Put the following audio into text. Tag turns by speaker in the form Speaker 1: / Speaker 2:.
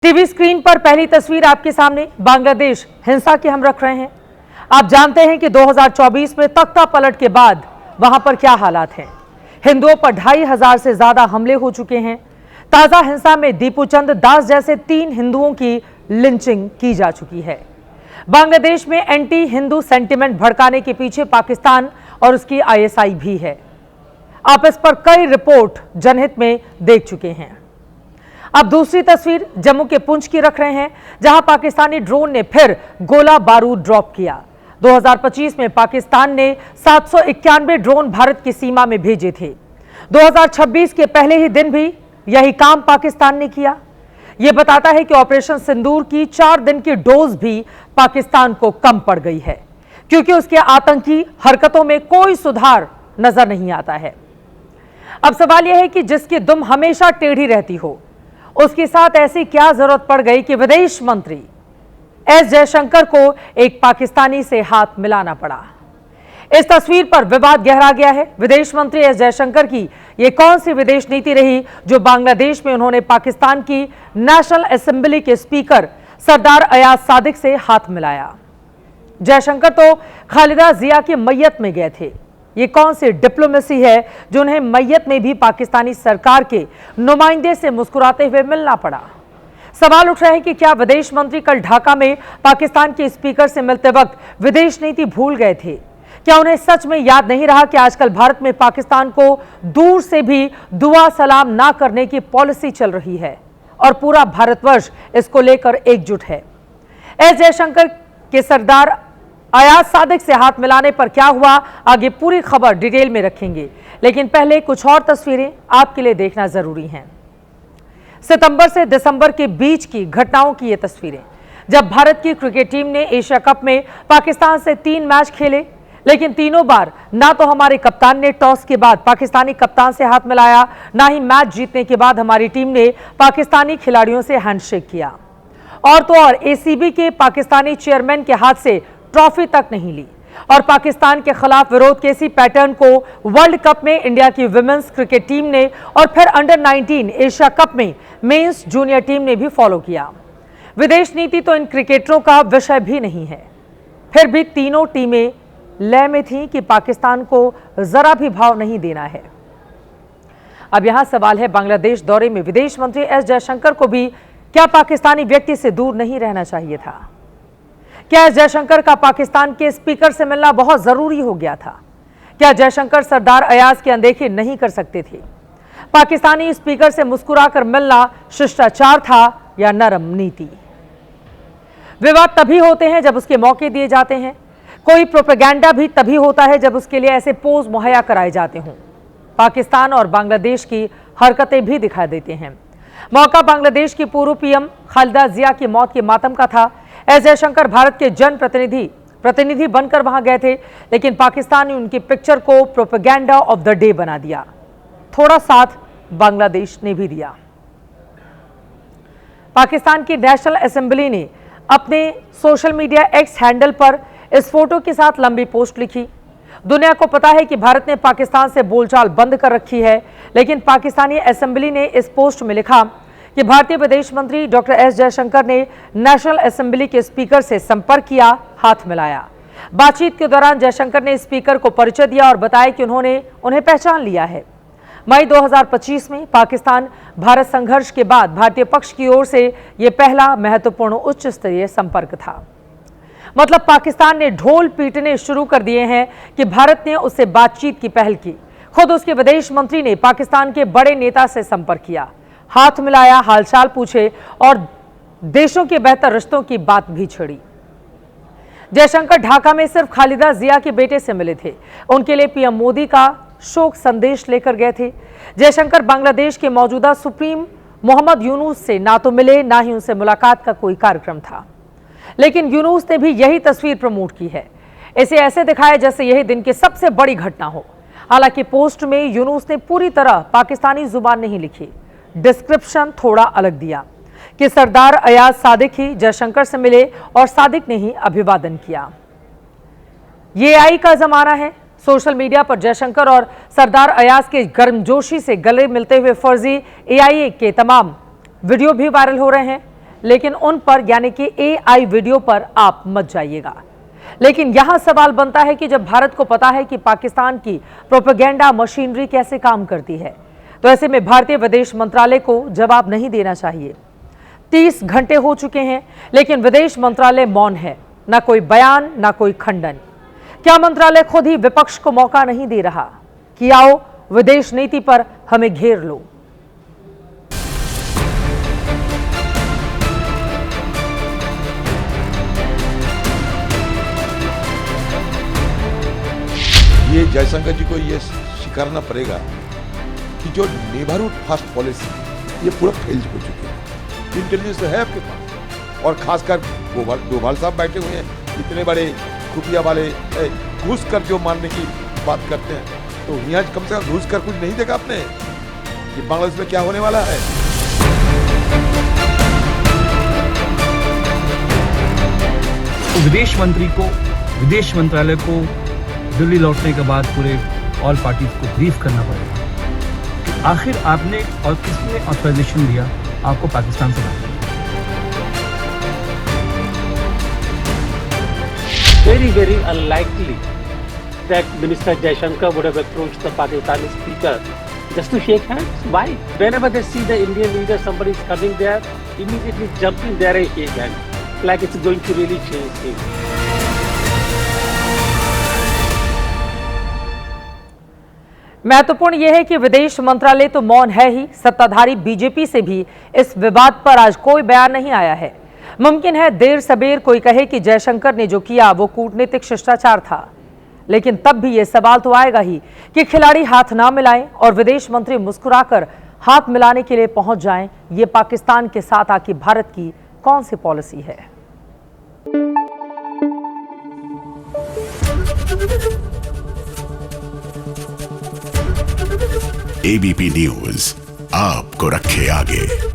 Speaker 1: TV screen पर पहली तस्वीर आपके सामने बांग्लादेश हिंसा की हम रख रहे हैं। आप जानते हैं कि 2024 में तख्ता पलट के बाद वहां पर क्या हालात हैं। हिंदुओं पर 2500 से ज्यादा हमले हो चुके हैं। ताजा हिंसा में दीपूचंद दास जैसे 3 हिंदुओं की लिंचिंग की जा चुकी है। बांग्लादेश में एंटी हिंदू सेंटिमेंट भड़काने के पीछे पाकिस्तान और उसकी ISI भी है। आप इस पर कई रिपोर्ट जनहित में देख चुके हैं। अब दूसरी तस्वीर जम्मू के पुंछ की रख रहे हैं, जहां पाकिस्तानी ड्रोन ने फिर गोला बारूद ड्रॉप किया। 2025 में पाकिस्तान ने 791 ड्रोन भारत की सीमा में भेजे थे। 2026 के पहले ही दिन भी यही काम पाकिस्तान ने किया। यह बताता है कि ऑपरेशन सिंदूर की 4 दिन की डोज भी पाकिस्तान को कम पड़ गई है, क्योंकि उसके आतंकी हरकतों में कोई सुधार नजर नहीं आता है। अब सवाल यह है कि जिसकी दुम हमेशा टेढ़ी रहती हो, उसके साथ ऐसी क्या जरूरत पड़ गई कि विदेश मंत्री एस जयशंकर को एक पाकिस्तानी से हाथ मिलाना पड़ा। इस तस्वीर पर विवाद गहरा गया है। विदेश मंत्री एस जयशंकर की यह कौन सी विदेश नीति रही जो बांग्लादेश में उन्होंने पाकिस्तान की नेशनल असेंबली के स्पीकर सरदार अयाज सादिक से हाथ मिलाया। जयशंकर तो खालिदा जिया की मैयत में गए थे। ये कौन सी डिप्लोमेसी है जो उन्हें मैयत में भी पाकिस्तानी सरकार के नुमाइंदे से मुस्कुराते हुए मिलना पड़ा। सवाल उठ रहा है कि क्या विदेश मंत्री कल ढाका में पाकिस्तान के स्पीकर से मिलते वक्त विदेश नीति भूल गए थे? क्या उन्हें सच में याद नहीं रहा कि आजकल भारत में पाकिस्तान को दूर से भी दुआ सलाम ना करने की पॉलिसी चल रही है और पूरा भारतवर्ष इसको लेकर एकजुट है। एस जयशंकर के सरदार अयाज सादिक से हाथ मिलाने पर क्या हुआ, आगे पूरी खबर डिटेल में रखेंगे, लेकिन पहले कुछ और तस्वीरें आपके लिए देखना जरूरी हैं। सितंबर से दिसंबर के बीच की घटनाओं की ये तस्वीरें, जब भारत की क्रिकेट टीम ने एशिया कप में पाकिस्तान से 3 मैच खेले, लेकिन तीनों बार ना तो हमारे कप्तान ने टॉस के बाद पाकिस्तानी कप्तान से हाथ मिलाया, ना ही मैच जीतने के बाद हमारी टीम ने पाकिस्तानी खिलाड़ियों से हैंडशेक किया। और तो और ACB के पाकिस्तानी चेयरमैन के हाथ से ट्रॉफी तक नहीं ली। और पाकिस्तान के खिलाफ विरोध के इसी पैटर्न को वर्ल्ड कप में इंडिया की विमेंस क्रिकेट टीम ने और फिर अंडर 19 एशिया कप में मेंस जूनियर टीम ने भी फॉलो किया। विदेश नीति तो इन क्रिकेटरों का विषय भी नहीं है, फिर भी तीनों टीमें लय में थीं कि पाकिस्तान को जरा भी भाव नहीं देना है। अब यहां सवाल है, बांग्लादेश दौरे में विदेश मंत्री एस जयशंकर को भी क्या पाकिस्तानी व्यक्ति से दूर नहीं रहना चाहिए था? क्या जयशंकर का पाकिस्तान के स्पीकर से मिलना बहुत जरूरी हो गया था? क्या जयशंकर सरदार अयाज की अनदेखी नहीं कर सकते थे? पाकिस्तानी स्पीकर से मुस्कुराकर मिलना शिष्टाचार था या नरम नीति? विवाद तभी होते हैं जब उसके मौके दिए जाते हैं। कोई प्रोपेगेंडा भी तभी होता है जब उसके लिए ऐसे पोज मुहैया कराए जाते हों। पाकिस्तान और बांग्लादेश की हरकतें भी दिखा देते हैं। मौका बांग्लादेश की पूर्व PM खालिदा जिया की मौत के मातम का था। एस जयशंकर भारत के प्रतिनिधि बनकर वहां गए थे, लेकिन पाकिस्तान ने उनकी पिक्चर को प्रोपेगेंडा ऑफ द डे बना दिया। थोड़ा साथ बांग्लादेश ने भी दिया। पाकिस्तान की नेशनल असेंबली ने अपने सोशल मीडिया X हैंडल पर इस फोटो के साथ लंबी पोस्ट लिखी। दुनिया को पता है कि भारत ने पाकिस्तान से बोलचाल बंद कर रखी है, लेकिन पाकिस्तानी असेंबली ने इस पोस्ट में लिखा कि भारतीय विदेश मंत्री डॉक्टर एस जयशंकर ने नेशनल असेंबली के स्पीकर से संपर्क किया, हाथ मिलाया। बातचीत के दौरान जयशंकर ने स्पीकर को परिचय दिया और बताया कि उन्होंने उन्हें पहचान लिया है। मई 2025 में पाकिस्तान भारत संघर्ष के बाद भारतीय पक्ष की ओर से यह पहला महत्वपूर्ण उच्च स्तरीय संपर्क था। मतलब पाकिस्तान ने ढोल पीटने शुरू कर दिए हैं कि भारत ने उससे बातचीत की पहल की। खुद उसके विदेश मंत्री ने पाकिस्तान के बड़े नेता से संपर्क किया, हाथ मिलाया, हालचाल पूछे और देशों के बेहतर रिश्तों की बात भी छिड़ी। जयशंकर ढाका में सिर्फ खालिदा जिया के बेटे से मिले थे, उनके लिए PM मोदी का शोक संदेश लेकर गए थे। जयशंकर बांग्लादेश के मौजूदा सुप्रीम मोहम्मद यूनुस से ना तो मिले, ना ही उनसे मुलाकात का कोई कार्यक्रम था। लेकिन यूनुस ने भी यही तस्वीर प्रमोट की है। इसे ऐसे दिखाया जैसे यही दिन की सबसे बड़ी घटना हो। हालांकि पोस्ट में यूनुस ने पूरी तरह पाकिस्तानी जुबान नहीं लिखी, डिस्क्रिप्शन थोड़ा अलग दिया कि सरदार अयाज सादिक ही जयशंकर से मिले और सादिक ने ही अभिवादन किया। ये AI का जमाना है। सोशल मीडिया पर जयशंकर और सरदार अयाज के गर्मजोशी से गले मिलते हुए फर्जी AIA के तमाम वीडियो भी वायरल हो रहे हैं। लेकिन उन पर यानी कि AI वीडियो पर आप मत जाइएगा। लेकिन यहां सवाल बनता है कि जब भारत को पता है कि पाकिस्तान की प्रोपेगेंडा मशीनरी कैसे काम करती है, तो ऐसे में भारतीय विदेश मंत्रालय को जवाब नहीं देना चाहिए। 30 घंटे हो चुके हैं, लेकिन विदेश मंत्रालय मौन है, ना कोई बयान, ना कोई खंडन। क्या मंत्रालय खुद ही विपक्ष को मौका नहीं दे रहा कि आओ विदेश नीति पर हमें घेर लो?
Speaker 2: ये जयशंकर जी को ये स्वीकारना पड़ेगा कि जो नेबरहुड फर्स्ट पॉलिसी ये पूरा फेल हो चुकी है। इंटेलिजेंस तो है आपके पास, और खासकर डोभाल साहब बैठे हुए हैं, इतने बड़े खुफिया वाले, घुस कर जो मानने की बात करते हैं, तो यहाँ कम से कम घुस कर कुछ नहीं देखा आपने कि बांग्लादेश में क्या होने वाला है।
Speaker 3: तो विदेश मंत्री को, विदेश मंत्रालय को दिल्ली लौटने के बाद पूरे ऑल पार्टीज को ब्रीफ करना पड़ेगा कि आखिर आपने और किसने ऑथराइजेशन दिया आपको पाकिस्तान से बात करने।
Speaker 4: Very unlikely that Minister Jaishankar would have approached the Pakistani speaker just to shake hands. Why? Whenever they see the Indian leader, somebody is coming there, immediately jump in there and shake hands, like it's going to really change things.
Speaker 1: महत्वपूर्ण यह है कि विदेश मंत्रालय तो मौन है ही, सत्ताधारी बीजेपी से भी इस विवाद पर आज कोई बयान नहीं आया है। मुमकिन है देर सबेर कोई कहे कि जयशंकर ने जो किया वो कूटनीतिक शिष्टाचार था, लेकिन तब भी ये सवाल तो आएगा ही कि खिलाड़ी हाथ ना मिलाएं और विदेश मंत्री मुस्कुराकर हाथ मिलाने के लिए पहुंच जाएं। ये पाकिस्तान के साथ आखिर भारत की कौन सी पॉलिसी है?
Speaker 5: ABP न्यूज आपको रखे आगे।